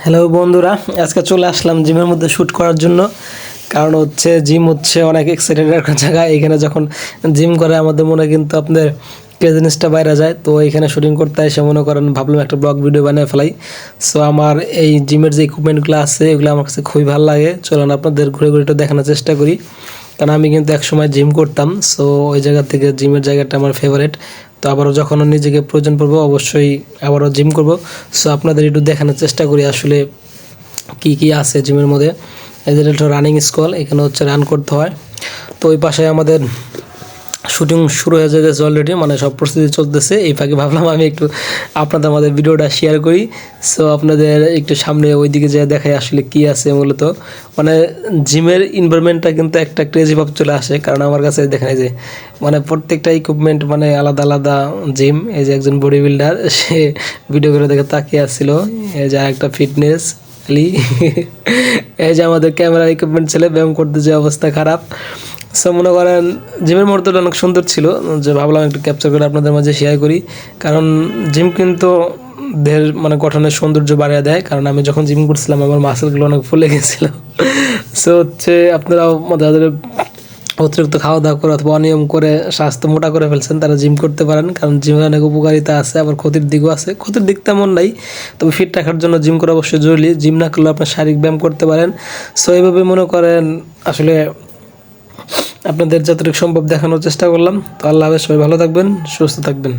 Hello বন্ধুরা, আজকে চলে আসলাম জিমের মধ্যে শ্যুট করার জন্য। কারণ হচ্ছে জিম হচ্ছে অনেক এক্সাইটেড একটা জায়গা। এখানে যখন জিম করে আমাদের মনে কিন্তু আপনাদের ক্রেজিনেসটা বাইরে যায়। তো এখানে শুটিং করতে এসে মনে করেন ভাবলাম একটা ব্লগ ভিডিও বানিয়ে ফেলাই। সো আমার এই জিমের যে ইকুইপমেন্টগুলো আছে এগুলো আমার কাছে খুবই ভালো লাগে। চলুন আপনাদের ঘুরে ঘুরে একটু দেখানোর চেষ্টা করি। কারণ আমি কিন্তু একসময় জিম করতাম। সো ওই জায়গা থেকে জিমের জায়গাটা আমার ফেভারিট। তো আবারও যখন নিজেকে প্রয়োজন পড়বো অবশ্যই আবারও জিম করব। সো আপনাদের একটু দেখানোর চেষ্টা করি আসলে কি কি আছে জিমের মধ্যে। এই যে একটা রানিং স্কল, এখানে হচ্ছে রান করতে হয়। তো ওই পাশে আমাদের শুটিং শুরু হয়ে গেছে অলরেডি, মানে সব প্রস্তুতি চলতেছে। এই ফাঁকে ভাবলাম আমি একটু আপনাদের আমাদের ভিডিওটা শেয়ার করি। সো আপনাদের একটু সামনে ওইদিকে যেয়ে দেখাই আসলে কি আছে মূলত। মানে জিমের এনভায়রনমেন্টটা কিন্তু একটা ক্রেজি ভাব চলে আসে। কারণ আমার কাছে দেখেন যে মানে প্রত্যেকটা ইকুইপমেন্ট মানে আলাদা আলাদা জিম। এই যে একজন বডি বিল্ডার, সে ভিডিও করে দেখে তাকিয়ে আসছিল। এই যে একটা ফিটনেস এই যে আমাদের ক্যামেরা ইকুইপমেন্ট ছেলে ব্যায়াম করতে যে অবস্থা খারাপ। সো মনে করেন জিমের মুহূর্তটা অনেক সুন্দর ছিল, যে ভাবলাম একটু ক্যাপচার করে আপনাদের মাঝে শেয়ার করি। কারণ জিম কিন্তু দেহের মানে গঠনের সৌন্দর্য বাড়িয়ে দেয়। কারণ আমি যখন জিম করছিলাম আমার মাসেলগুলো অনেক ফুলে গেছিলো। সো হচ্ছে আপনারাও যাদের অতিরিক্ত খাওয়া দাওয়া করে অথবা অনিয়ম করে স্বাস্থ্য মোটা করে ফেলছেন তারা জিম করতে পারেন। কারণ জিমের অনেক উপকারিতা আছে, আবার ক্ষতির দিকও আছে। ক্ষতির দিক তেমন নাই, তবে ফিট রাখার জন্য জিম করা অবশ্যই জরুরি। জিম না করলে আপনার শারীরিক ব্যায়াম করতে পারেন। সো এইভাবে মনে করেন আসলে আপনাদের যতটুকু সম্ভব দেখানোর চেষ্টা করলাম। তো আল্লাহ হাফেজ, সবাই ভালো থাকবেন, সুস্থ থাকবেন।